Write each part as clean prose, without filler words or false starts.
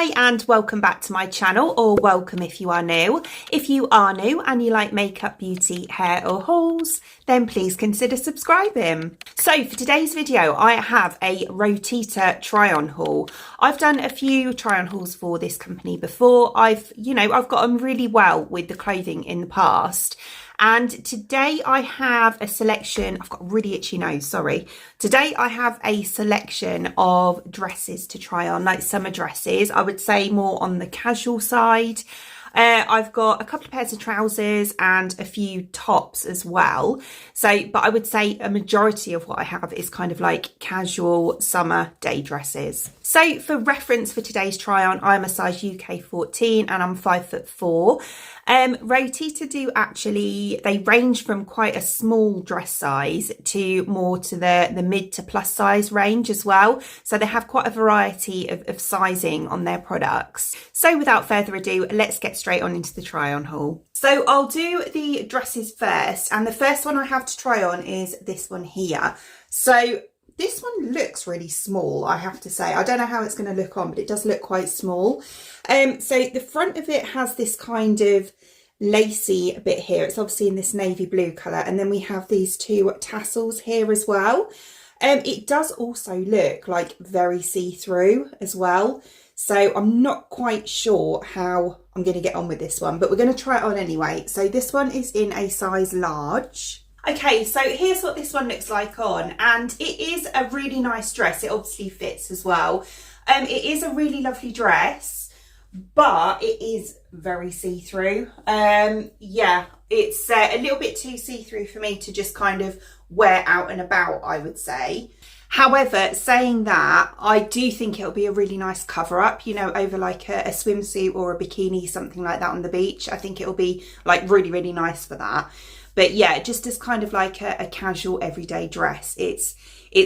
Hi and welcome back to my channel, or welcome if you are new. If you are new and you like makeup, beauty, hair or hauls, then please consider subscribing. So for today's video, I have a ROTITA try-on haul. I've done a few try-on hauls for this company before. I've got on really well with the clothing in the past. And today I have a selection, I've got a really itchy nose, sorry. Today I have a selection of dresses to try on, like summer dresses. I would say more on the casual side. I've got a couple of pairs of trousers and a few tops as well. But I would say a majority of what I have is kind of like casual summer day dresses. So for reference for today's try on, I'm a size UK 14 and I'm 5'4". ROTITA do actually, they range from quite a small dress size to more to the mid to plus size range as well. So they have quite a variety of sizing on their products. So without further ado, let's get straight on into the try on haul. So I'll do the dresses first, and the first one I have to try on is this one here. So this one looks really small, I have to say. I don't know how it's going to look on, but it does look quite small. So the front of it has this kind of lacy bit here. It's obviously in this navy blue colour. And then we have these two tassels here as well. It does also look like very see-through as well. So I'm not quite sure how I'm going to get on with this one, but we're going to try it on anyway. So this one is in a size large. Okay, so here's what this one looks like on, and it is a really nice dress. It obviously fits as well. It is a really lovely dress, but it is very see-through. Yeah, it's a little bit too see-through for me to just kind of wear out and about, I would say. However, saying that, I do think it'll be a really nice cover up, you know, over like a swimsuit or a bikini, something like that on the beach. I think it'll be like really, really nice for that. But yeah, just as kind of like a casual everyday dress, it's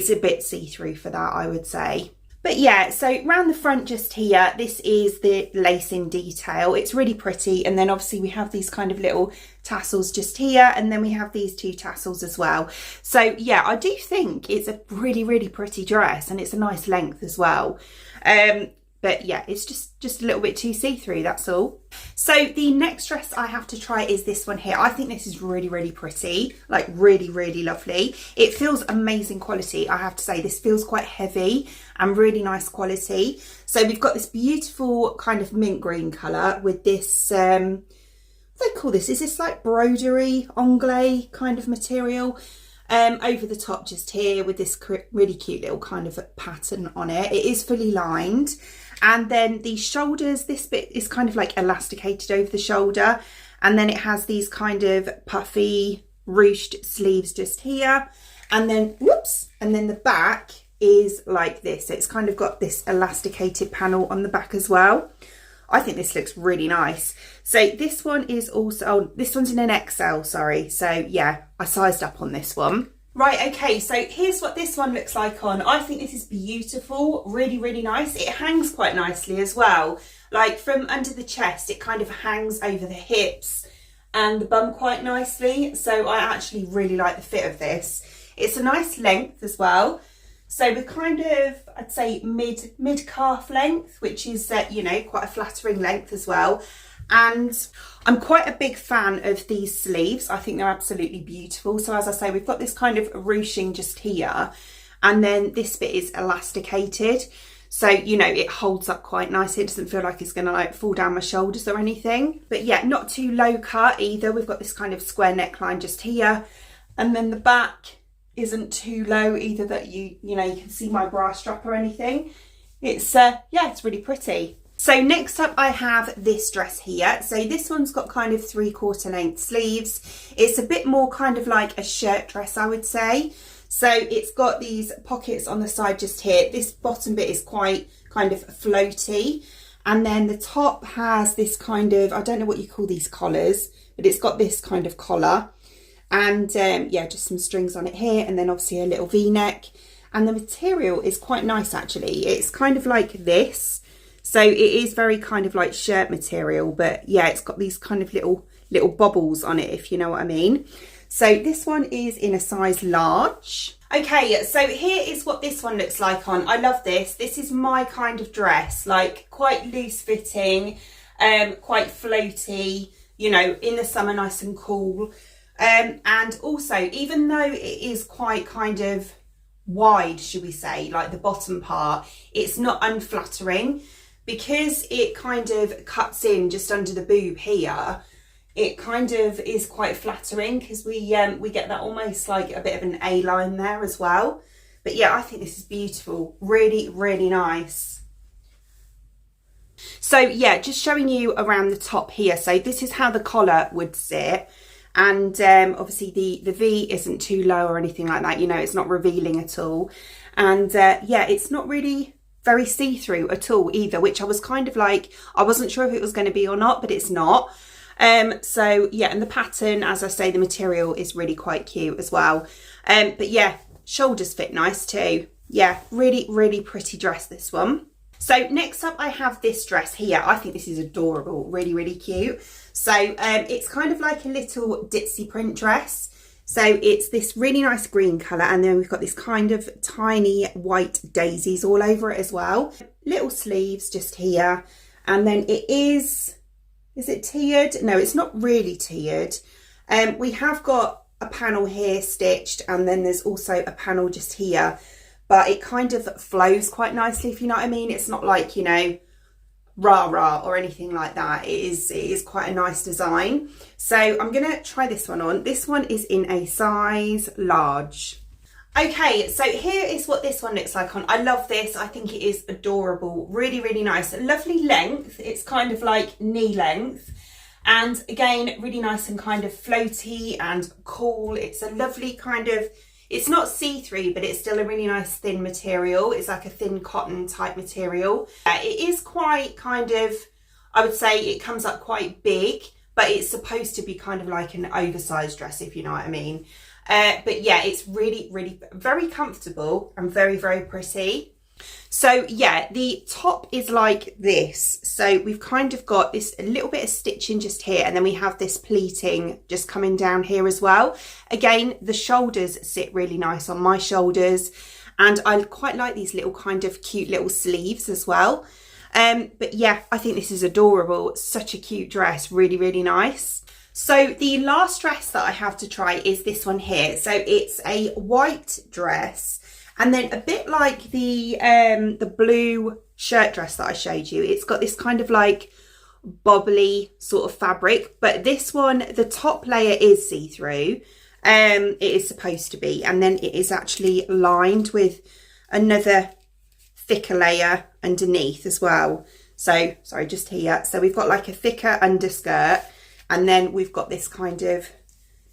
a bit see-through for that, I would say. But yeah, so round the front just here, this is the lacing detail. It's really pretty. And then obviously we have these kind of little tassels just here. And then we have these two tassels as well. So yeah, I do think it's a really, really pretty dress, and it's a nice length as well. But yeah, it's just a little bit too see-through, that's all. So the next dress I have to try is this one here. I think this is really, really pretty, like really, really lovely. It feels amazing quality, I have to say. This feels quite heavy and really nice quality. So we've got this beautiful kind of mint green colour with this, what do they call this? Is this like broderie, anglais kind of material? Over the top just here with this really cute little kind of pattern on it. It is fully lined. And then the shoulders, this bit is kind of like elasticated over the shoulder. And then it has these kind of puffy ruched sleeves just here. And then, whoops, and then the back is like this. So it's kind of got this elasticated panel on the back as well. I think this looks really nice. So this one is also, oh, this one's in an XL, sorry. So yeah, I sized up on this one. Right, okay, so here's what this one looks like on. I think this is beautiful, really, really nice. It hangs quite nicely as well. Like from under the chest, it kind of hangs over the hips and the bum quite nicely. So I actually really like the fit of this. It's a nice length as well. So we're kind of, I'd say mid calf length, which is, you know, quite a flattering length as well. And I'm quite a big fan of these sleeves. I think they're absolutely beautiful. So as I say, we've got this kind of ruching just here, and then this bit is elasticated. So, you know, it holds up quite nicely. It doesn't feel like it's going to like fall down my shoulders or anything. But yeah, not too low cut either. We've got this kind of square neckline just here. And then the back isn't too low either, that you know, you can see my bra strap or anything. It's, yeah, it's really pretty. So next up I have this dress here. So this one's got kind of 3/4 length sleeves. It's a bit more kind of like a shirt dress, I would say. So it's got these pockets on the side just here. This bottom bit is quite kind of floaty. And then the top has this kind of, I don't know what you call these collars, but it's got this kind of collar. And yeah, just some strings on it here. And then obviously a little V-neck. And the material is quite nice actually. It's kind of like this. So it is very kind of like shirt material, but yeah, it's got these kind of little bobbles on it, if you know what I mean. So this one is in a size large. Okay, so here is what this one looks like on. I love this. This is my kind of dress, like quite loose fitting, quite floaty, you know, in the summer, nice and cool. And also, even though it is quite kind of wide, should we say, like the bottom part, it's not unflattering because it kind of cuts in just under the boob here. It kind of is quite flattering because we get that almost like a bit of an A-line there as well. But yeah, I think this is beautiful. Really, really nice. So yeah, just showing you around the top here. So this is how the collar would sit. And obviously the V isn't too low or anything like that. You know, it's not revealing at all. And yeah, it's not really very see-through at all either, which I was kind of like, I wasn't sure if it was going to be or not, but it's not. So yeah, and the pattern, as I say, the material is really quite cute as well. But yeah, shoulders fit nice too. Yeah, really, really pretty dress, this one. So next up, I have this dress here. I think this is adorable, really, really cute. So it's kind of like a little ditzy print dress. So it's this really nice green colour, and then we've got this kind of tiny white daisies all over it as well. Little sleeves just here, and then it is it tiered? No, it's not really tiered. We have got a panel here stitched, and then there's also a panel just here, but it kind of flows quite nicely, if you know what I mean. It's not like, you know, rah-rah or anything like that. It is quite a nice design. So I'm gonna try this one on. This one is in a size large. Okay, so here is what this one looks like on. I love this. I think it is adorable. Really, really nice. A lovely length. It's kind of like knee length. And again, really nice and kind of floaty and cool. It's a lovely kind of, it's not see-through, but it's still a really nice thin material. It's like a thin cotton type material. It is quite kind of, I would say it comes up quite big, but it's supposed to be kind of like an oversized dress, if you know what I mean. But yeah, it's really, really very comfortable and very, very pretty. So yeah, the top is like this. So we've kind of got this a little bit of stitching just here, and then we have this pleating just coming down here as well. Again, the shoulders sit really nice on my shoulders, and I quite like these little kind of cute little sleeves as well. But yeah, I think this is adorable. Such a cute dress, really, really nice. So the last dress that I have to try is this one here. So it's a white dress, and then a bit like the blue shirt dress that I showed you. It's got this kind of like bobbly sort of fabric, but this one, the top layer is see-through. It is supposed to be, and then it is actually lined with another thicker layer underneath as well. So sorry, just here. So we've got like a thicker underskirt, and then we've got this kind of,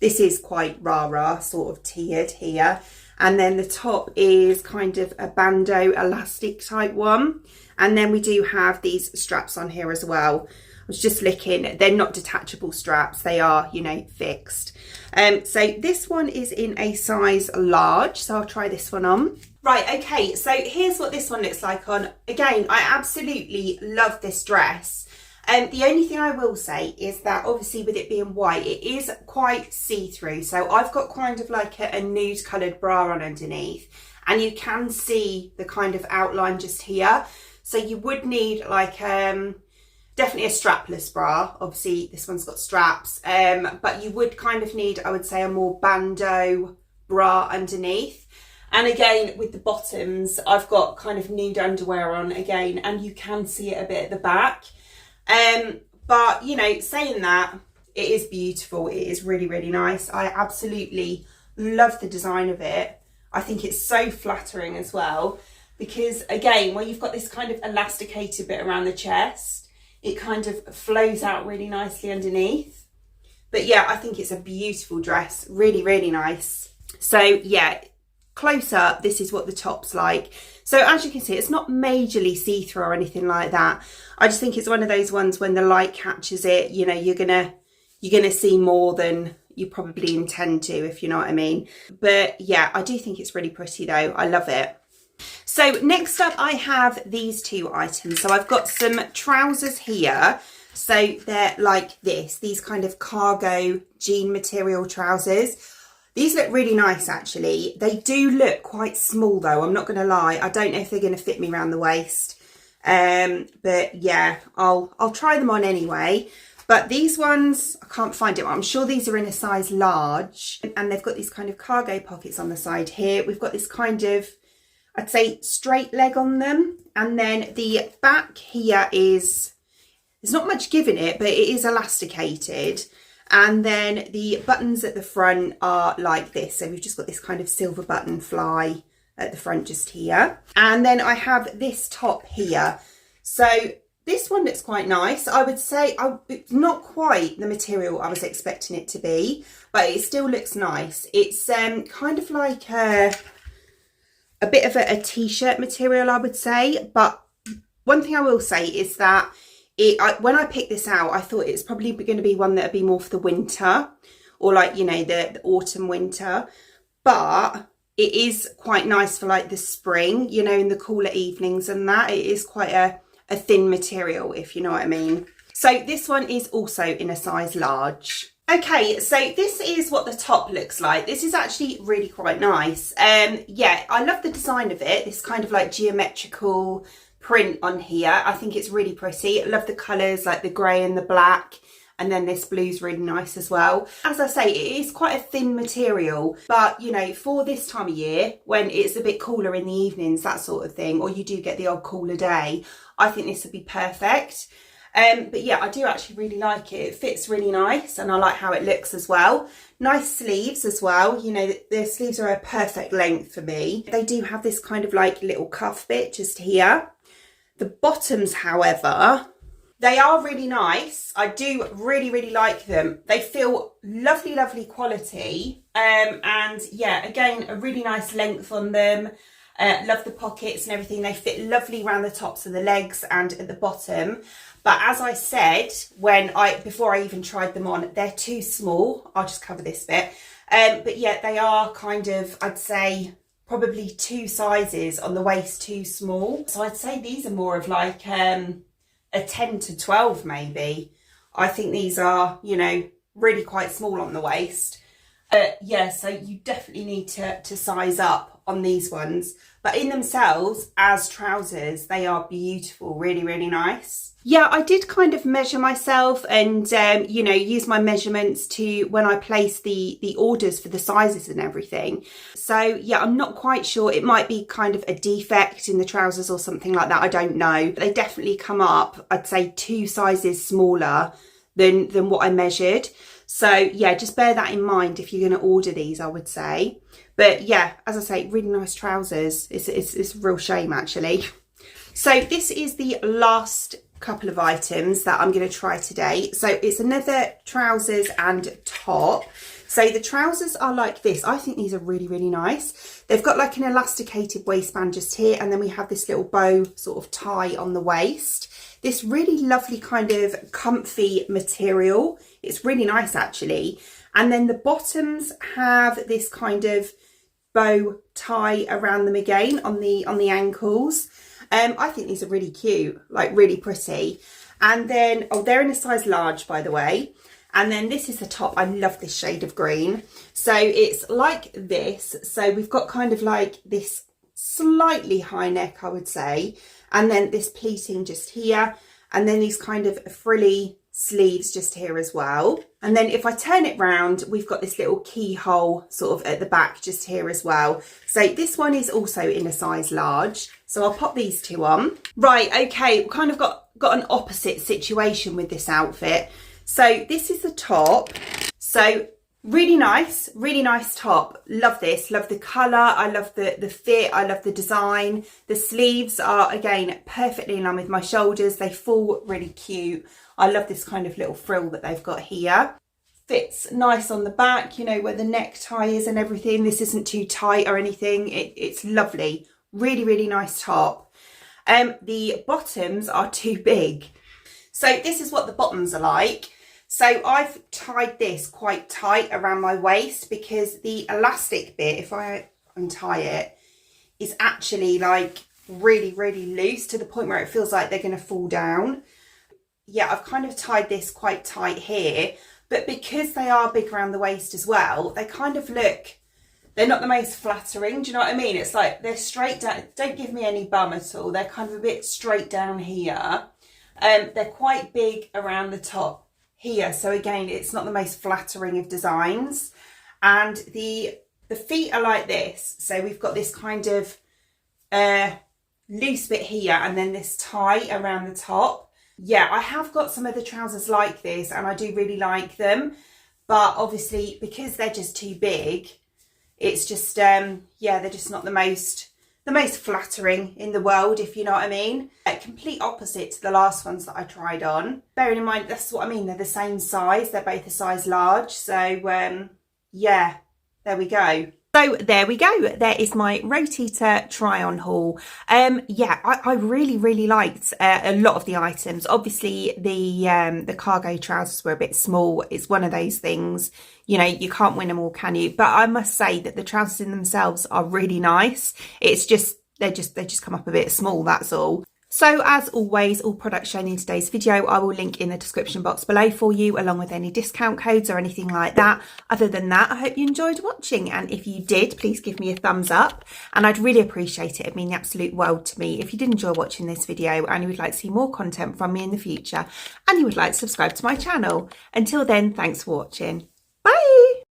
this is quite rah-rah, sort of tiered here. And then the top is kind of a bandeau elastic type one. And then we do have these straps on here as well. I was just looking, they're not detachable straps. They are, you know, fixed. So this one is in a size large. So I'll try this one on. Right, okay, so here's what this one looks like on. Again, I absolutely love this dress. The only thing I will say is that obviously with it being white, it is quite see-through. So I've got kind of like a nude coloured bra on underneath, and you can see the kind of outline just here. So you would need like definitely a strapless bra. Obviously this one's got straps, but you would kind of need, I would say, a more bandeau bra underneath. And again, with the bottoms, I've got kind of nude underwear on again, and you can see it a bit at the back. But you know, saying that, it is beautiful. It is really, really nice. I absolutely love the design of it. I think it's so flattering as well, because again, where you've got this kind of elasticated bit around the chest, it kind of flows out really nicely underneath. But yeah, I think it's a beautiful dress. Really, really nice. So yeah, close up, this is what the top's like. So as you can see, it's not majorly see-through or anything like that. I just think it's one of those ones when the light catches it, you know, you're gonna see more than you probably intend to, if you know what I mean. But yeah, I do think it's really pretty though. I love it. So next up, I have these two items. So I've got some trousers here. So they're like this, these kind of cargo jean material trousers. These look really nice actually. They do look quite small though, I'm not going to lie. I don't know if they're going to fit me around the waist. But yeah, I'll try them on anyway. But these ones, I can't find it. I'm sure these are in a size large. And they've got these kind of cargo pockets on the side here. We've got this kind of, I'd say, straight leg on them. And then the back here is, there's not much give in it, but it is elasticated. And then the buttons at the front are like this. So we've just got this kind of silver button fly at the front just here. And then I have this top here. So this one looks quite nice. I would say it's not quite the material I was expecting it to be, but it still looks nice. It's kind of like a bit of a t-shirt material, I would say. But one thing I will say is that when I picked this out, I thought it's probably going to be one that would be more for the winter, or like, you know, the autumn winter. But it is quite nice for like the spring, you know, in the cooler evenings and that. It is quite a thin material, if you know what I mean. So this one is also in a size large. Okay, so this is what the top looks like. This is actually really quite nice. Yeah, I love the design of it. This kind of like geometrical print on here. I think it's really pretty. I love the colours, like the grey and the black. And then this blue's really nice as well. As I say, it is quite a thin material, but you know, for this time of year, when it's a bit cooler in the evenings, that sort of thing, or you do get the odd cooler day, I think this would be perfect. But yeah, I do actually really like it. It fits really nice and I like how it looks as well. Nice sleeves as well. You know, the sleeves are a perfect length for me. They do have this kind of like little cuff bit just here. The bottoms, however, they are really nice. I do really, really like them. They feel lovely, lovely quality. And yeah, again, a really nice length on them. Love the pockets and everything. They fit lovely around the tops of the legs and at the bottom. But as I said, before I even tried them on, they're too small. I'll just cover this bit. But yeah, they are kind of, I'd say, probably 2 sizes on the waist too small. So I'd say these are more of like a 10 to 12 maybe. I think these are, you know, really quite small on the waist. Yeah, so you definitely need to size up on these ones. But in themselves, as trousers, they are beautiful, really, really nice. Yeah, I did kind of measure myself and, you know, use my measurements to when I place the orders for the sizes and everything. So, yeah, I'm not quite sure. It might be kind of a defect in the trousers or something like that. I don't know. But they definitely come up, I'd say, 2 sizes smaller than what I measured. So, yeah, just bear that in mind if you're going to order these, I would say. But, yeah, as I say, really nice trousers. It's a real shame, actually. So, this is the last couple of items that I'm going to try today. So it's another trousers and top. So the trousers are like this. I think these are really, really nice. They've got like an elasticated waistband just here, and then we have this little bow sort of tie on the waist. This really lovely kind of comfy material. It's really nice actually. And then the bottoms have this kind of bow tie around them again on the ankles. I think these are really cute, like really pretty. And then, oh, they're in a size large, by the way. And then this is the top. I love this shade of green. So it's like this. So we've got kind of like this slightly high neck, I would say. And then this pleating just here. And then these kind of frilly sleeves just here as well. And then if I turn it round, we've got this little keyhole sort of at the back just here as well. So this one is also in a size large. So I'll pop these 2 on. Right, okay, we've kind of got an opposite situation with this outfit. So this is the top. So really nice top. Love this, love the colour, I love the fit, I love the design. The sleeves are, again, perfectly in line with my shoulders. They fall really cute. I love this kind of little frill that they've got here. Fits nice on the back, you know, where the necktie is and everything. This isn't too tight or anything. It's lovely. Really, really nice top. The bottoms are too big. So this is what the bottoms are like. So I've tied this quite tight around my waist because the elastic bit, if I untie it, is actually like really, really loose to the point where it feels like they're going to fall down. yeah, I've kind of tied this quite tight here, but because they are big around the waist as well, they kind of look, they're not the most flattering, do you know what I mean? It's like they're straight down, don't give me any bum at all, they're kind of a bit straight down here. They're quite big around the top here, so again, it's not the most flattering of designs. And the feet are like this, so we've got this kind of loose bit here and then this tie around the top. Yeah, I have got some of the trousers like this and I do really like them, but obviously because they're just too big, it's just yeah, they're just not the most flattering in the world, if you know what I mean. A complete opposite to the last ones that I tried on. Bearing in mind, that's what I mean, they're the same size, they're both a size large, so yeah, there we go. So there we go. There is my ROTITA try-on haul. Yeah, I really liked a lot of the items. Obviously, the cargo trousers were a bit small. It's one of those things, you know, you can't win them all, can you? But I must say that the trousers in themselves are really nice. It's just they just come up a bit small. That's all. So as always, all products shown in today's video, I will link in the description box below for you, along with any discount codes or anything like that. Other than that, I hope you enjoyed watching. And if you did, please give me a thumbs up. And I'd really appreciate it. It'd mean the absolute world to me if you did enjoy watching this video and you would like to see more content from me in the future and you would like to subscribe to my channel. Until then, thanks for watching. Bye.